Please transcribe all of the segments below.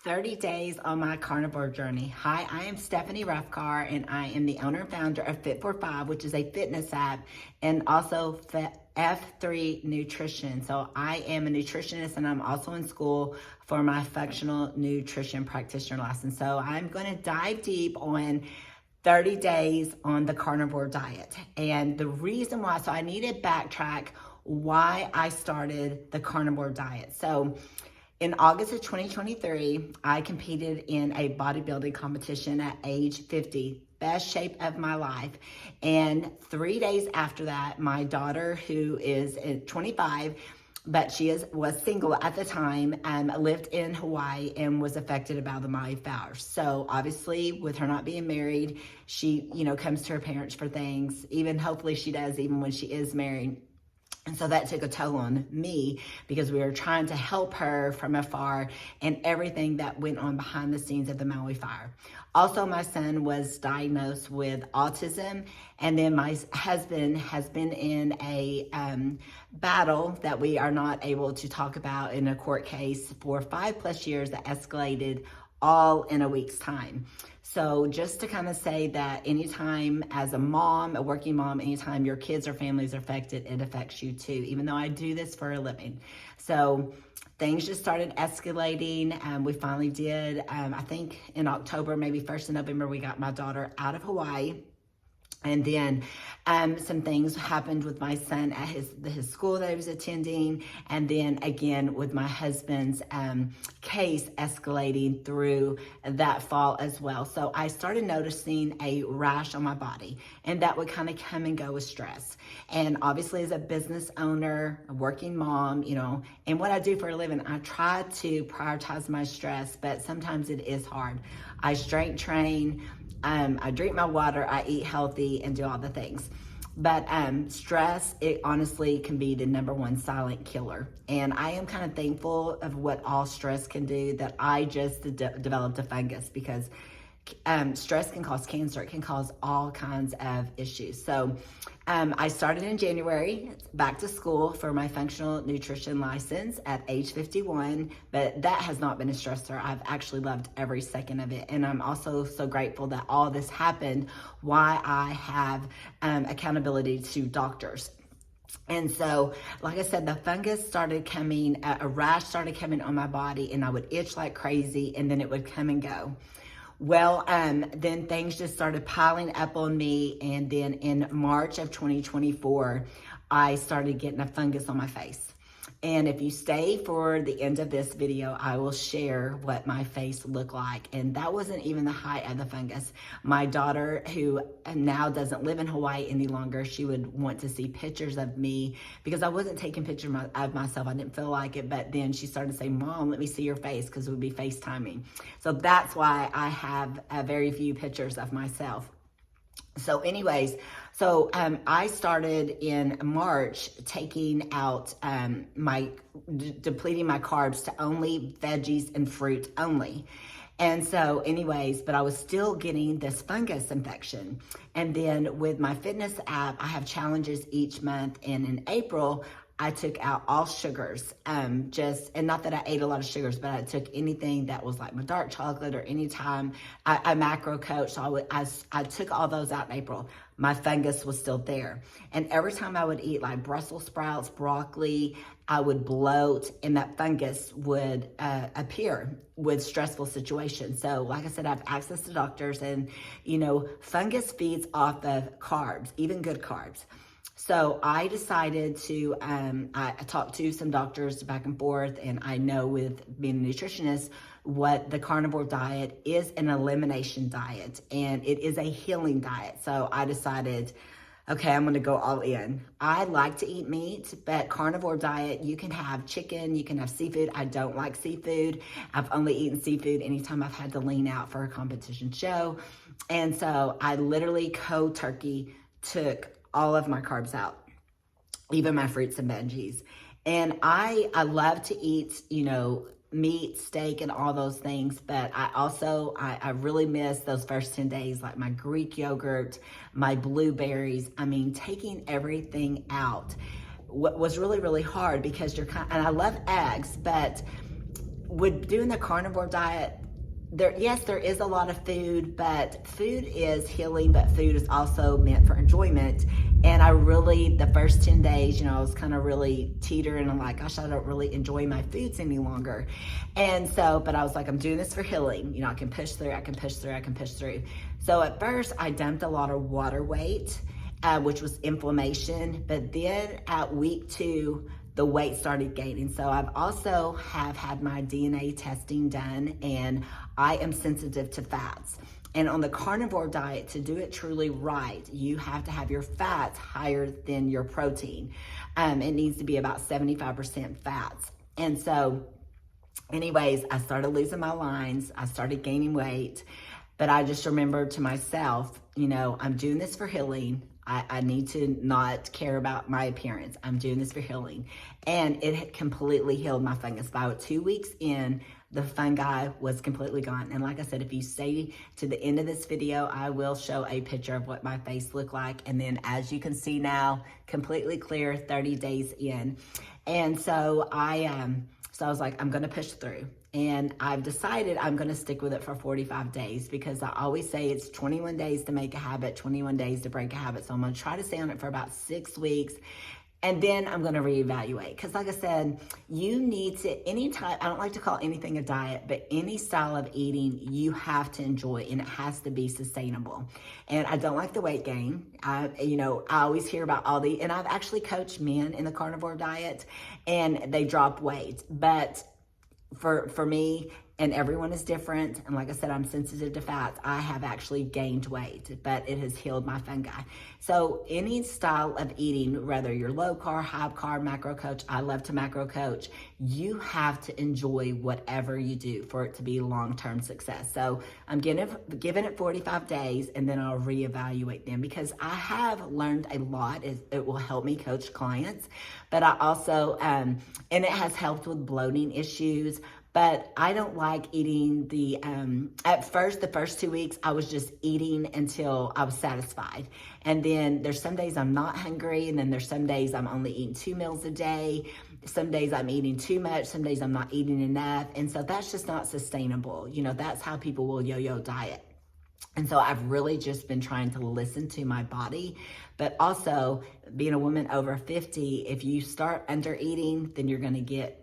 30 days on my carnivore journey. Hi, I am Stephanie Ruffcar, and I am the owner and founder of Fit for 5, which is a fitness app, and also F3 Nutrition. So I am a nutritionist, and I'm also in school for my functional nutrition practitioner license. So I'm going to dive deep on 30 days on the carnivore diet. And the reason why, so I need to backtrack why I started the carnivore diet. So in August of 2023, I competed in a bodybuilding competition at age 50, best shape of my life. And 3 days after that, my daughter, who is 25, but was single at the time, lived in Hawaii and was affected by the Maui fires. So obviously, with her not being married, she, comes to her parents for things. Even hopefully she does, even when she is married. And so that took a toll on me because we were trying to help her from afar and everything that went on behind the scenes of the Maui fire. Also, my son was diagnosed with autism, and then my husband has been in a battle that we are not able to talk about in a court case for 5+ years that escalated all in a week's time. So just to kind of say that anytime as a mom, a working mom, anytime your kids or families are affected, it affects you too, even though I do this for a living. So things just started escalating. We finally did, I think in October, maybe 1st of November, we got my daughter out of Hawaii. And then some things happened with my son at his school that he was attending. And then again with my husband's case escalating through that fall as well. So I started noticing a rash on my body, and that would kind of come and go with stress. And obviously as a business owner, a working mom, and what I do for a living, I try to prioritize my stress, but sometimes it is hard. I strength train. I drink my water, I eat healthy, and do all the things. But stress, it honestly can be the #1 silent killer. And I am kind of thankful of what all stress can do, that I just developed a fungus, because stress can cause cancer. It can cause all kinds of issues. So I started in January, back to school for my functional nutrition license at age 51, but that has not been a stressor. I've actually loved every second of it. And I'm also so grateful that all this happened while I have accountability to doctors. And so, like I said, the fungus started coming, a rash started coming on my body, and I would itch like crazy, and then it would come and go. Well, then things just started piling up on me. And then in March of 2024, I started getting a fungus on my face. And if you stay for the end of this video, I will share what my face looked like. And that wasn't even the height of the fungus. My daughter, who now doesn't live in Hawaii any longer, she would want to see pictures of me because I wasn't taking pictures of myself. I didn't feel like it. But then she started to say, "Mom, let me see your face," because it would be FaceTiming. So that's why I have very few pictures of myself. So anyways, I started in March taking out depleting my carbs to only veggies and fruit only. And so anyways, but I was still getting this fungus infection. And then with my fitness app, I have challenges each month. And in April, I took out all sugars, and not that I ate a lot of sugars, but I took anything that was like my dark chocolate, or anytime I macro coach. So I took all those out in April. My fungus was still there. And every time I would eat like Brussels sprouts, broccoli, I would bloat, and that fungus would appear with stressful situations. So like I said, I have access to doctors, and fungus feeds off of carbs, even good carbs. So I decided to, I talked to some doctors back and forth, and I know with being a nutritionist, what the carnivore diet is an elimination diet, and it is a healing diet. So I decided, okay, I'm gonna go all in. I like to eat meat, but carnivore diet, you can have chicken, you can have seafood. I don't like seafood. I've only eaten seafood anytime I've had to lean out for a competition show. And so I literally cold turkey took all of my carbs out, even my fruits and veggies. And I love to eat, meat, steak, and all those things. But I really miss those first 10 days, like my Greek yogurt, my blueberries. I mean, taking everything out was really, really hard because and I love eggs, but with doing the carnivore diet, yes, there is a lot of food, but food is healing, but food is also meant for enjoyment. And I really, the first 10 days, I was kind of really teetering. I'm like, gosh, I don't really enjoy my foods any longer. And so, but I was like, I'm doing this for healing. I can push through, I can push through, I can push through. So at first I dumped a lot of water weight, which was inflammation. But then at week 2, the weight started gaining. So I've also have had my DNA testing done, and I am sensitive to fats. And on the carnivore diet, to do it truly right, you have to have your fats higher than your protein. It needs to be about 75% fats. And so anyways, I started losing my lines. I started gaining weight, but I just remembered to myself, I'm doing this for healing. I need to not care about my appearance. I'm doing this for healing. And it had completely healed my fungus. By 2 weeks in, the fungi was completely gone. And like I said, if you stay to the end of this video, I will show a picture of what my face looked like. And then as you can see now, completely clear 30 days in. And so I was like, I'm gonna push through. And I've decided I'm gonna stick with it for 45 days because I always say it's 21 days to make a habit, 21 days to break a habit. So I'm gonna try to stay on it for about 6 weeks. And then I'm gonna reevaluate. Because like I said, you need to, anytime, I don't like to call anything a diet, but any style of eating you have to enjoy, and it has to be sustainable. And I don't like the weight gain. I always hear about and I've actually coached men in the carnivore diet and they drop weight. But for me, and everyone is different. And like I said, I'm sensitive to fats. I have actually gained weight, but it has healed my fungi. So any style of eating, whether you're low carb, high carb, macro coach, I love to macro coach, you have to enjoy whatever you do for it to be long-term success. So I'm giving it 45 days, and then I'll reevaluate them because I have learned a lot. It will help me coach clients, but I also, and it has helped with bloating issues. But I don't like eating the first 2 weeks, I was just eating until I was satisfied. And then there's some days I'm not hungry. And then there's some days I'm only eating 2 meals a day. Some days I'm eating too much. Some days I'm not eating enough. And so that's just not sustainable. That's how people will yo-yo diet. And so I've really just been trying to listen to my body, but also being a woman over 50, if you start under eating, then you're going to get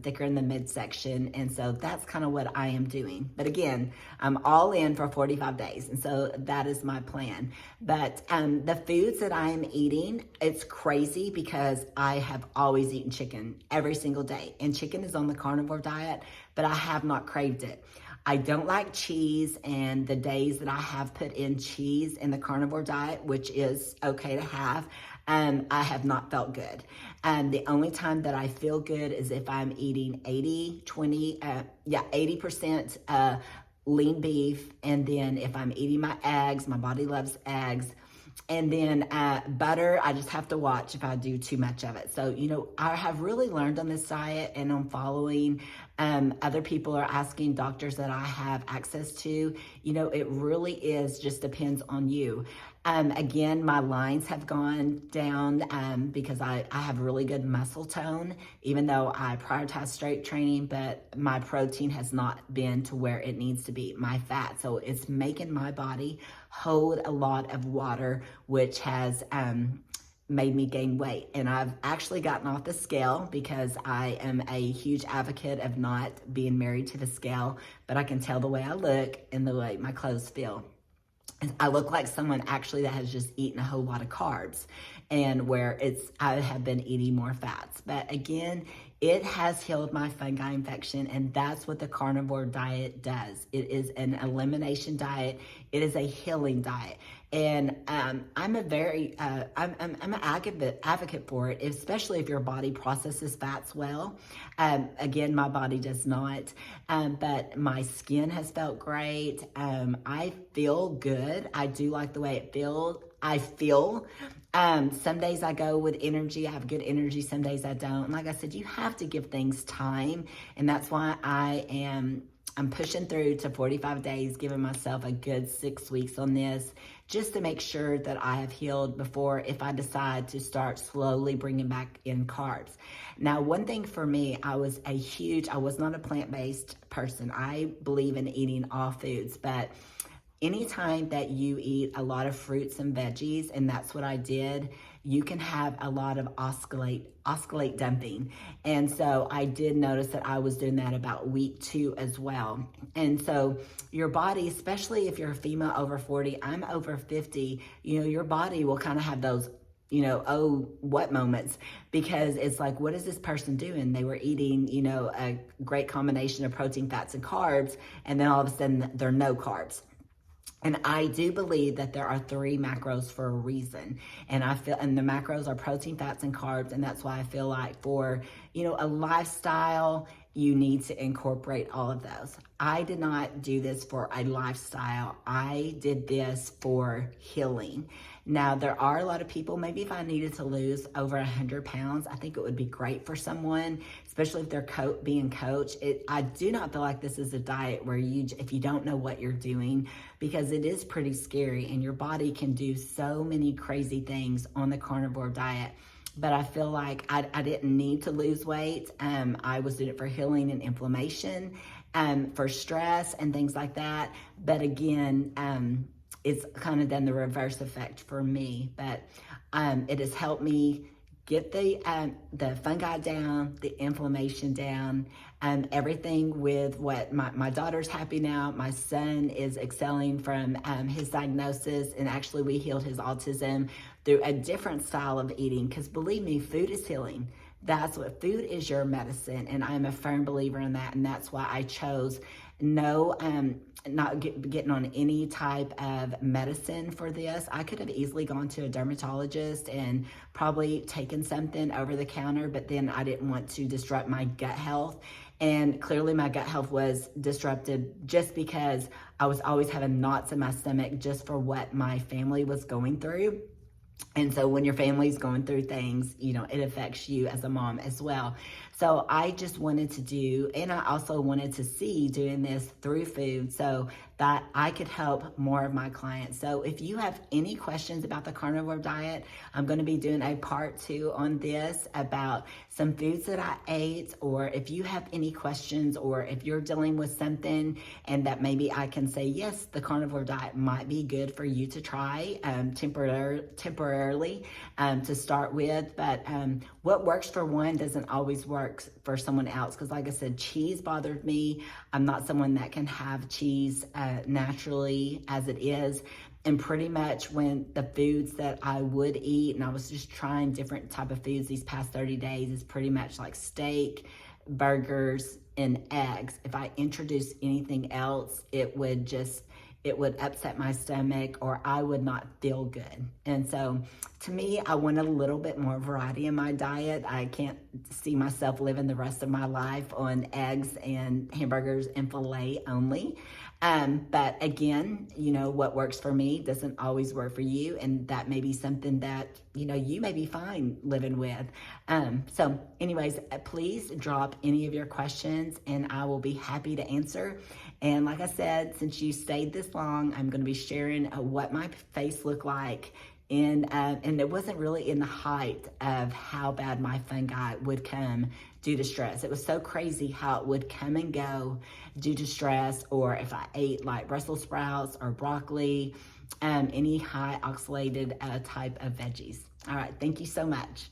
thicker in the midsection. And so that's kind of what I am doing. But again, I'm all in for 45 days. And so that is my plan. But the foods that I am eating, it's crazy because I have always eaten chicken every single day. And chicken is on the carnivore diet, but I have not craved it. I don't like cheese, and the days that I have put in cheese in the carnivore diet, which is okay to have, I have not felt good. The only time that I feel good is if I'm eating 80% lean beef, and then if I'm eating my eggs, my body loves eggs. And then butter, I just have to watch if I do too much of it. So, I have really learned on this diet, and I'm following other people are asking, doctors that I have access to. It really just depends on you. Again, my lines have gone down because I have really good muscle tone, even though I prioritize strength training, but my protein has not been to where it needs to be, my fat. So it's making my body hold a lot of water, which has made me gain weight. And I've actually gotten off the scale because I am a huge advocate of not being married to the scale, but I can tell the way I look and the way my clothes feel. I look like someone actually that has just eaten a whole lot of carbs, and where I have been eating more fats. But again, it has healed my fungi infection, and that's what the carnivore diet does. It is an elimination diet. It is a healing diet. And I'm an advocate for it, especially if your body processes fats well. Again, my body does not, but my skin has felt great. I feel good. I do like the way I feel. Some days I go with energy. I have good energy. Some days I don't. And like I said, you have to give things time. And that's why I am I'm pushing through to 45 days, giving myself a good 6 weeks on this, just to make sure that I have healed before if I decide to start slowly bringing back in carbs. Now, one thing for me, I was not a plant-based person. I believe in eating all foods, but anytime that you eat a lot of fruits and veggies, and that's what I did, you can have a lot of escalate dumping. And so I did notice that I was doing that about week 2 as well. And so your body, especially if you're a female over 40, I'm over 50, your body will kind of have those, oh, what moments, because it's like, what is this person doing? They were eating, a great combination of protein, fats, and carbs, and then all of a sudden there are no carbs. And I do believe that there are 3 macros for a reason. And the macros are protein, fats, and carbs. And that's why I feel like for, a lifestyle, you need to incorporate all of those. I did not do this for a lifestyle. I did this for healing. Now, there are a lot of people, maybe if I needed to lose over 100 pounds, I think it would be great for someone, especially if they're being coached. I do not feel like this is a diet where if you don't know what you're doing, because it is pretty scary and your body can do so many crazy things on the carnivore diet. But I feel like I didn't need to lose weight. I was doing it for healing and inflammation, for stress and things like that. But again, it's kind of done the reverse effect for me. But it has helped me get the fungi down, the inflammation down, everything with what my daughter's happy now. My son is excelling from his diagnosis, and actually we healed his autism through a different style of eating, because believe me, food is healing. That's what food is, your medicine, and I'm a firm believer in that, and that's why I chose not getting on any type of medicine for this. I could have easily gone to a dermatologist and probably taken something over the counter, but then I didn't want to disrupt my gut health. And clearly my gut health was disrupted just because I was always having knots in my stomach just for what my family was going through. And so when your family's going through things, it affects you as a mom as well. So I just wanted to do, and I also wanted to see doing this through food so that I could help more of my clients. So if you have any questions about the carnivore diet, I'm going to be doing a part 2 on this about some foods that I ate, or if you have any questions, or if you're dealing with something and that maybe I can say, yes, the carnivore diet might be good for you to try temporarily to start with. But what works for one doesn't always work for someone else, because like I said, cheese bothered me. I'm not someone that can have cheese naturally as it is. And pretty much when the foods that I would eat, and I was just trying different type of foods these past 30 days, is pretty much like steak, burgers, and eggs. If I introduced anything else, it would upset my stomach, or I would not feel good. And so to me, I want a little bit more variety in my diet. I can't see myself living the rest of my life on eggs and hamburgers and filet only. But again, what works for me doesn't always work for you. And that may be something that, you may be fine living with. So anyways, please drop any of your questions and I will be happy to answer. And like I said, since you stayed this long, I'm going to be sharing what my face looked like. And it wasn't really in the height of how bad my fungi would come due to stress. It was so crazy how it would come and go due to stress, or if I ate like Brussels sprouts or broccoli, any high oxalated type of veggies. All right, thank you so much.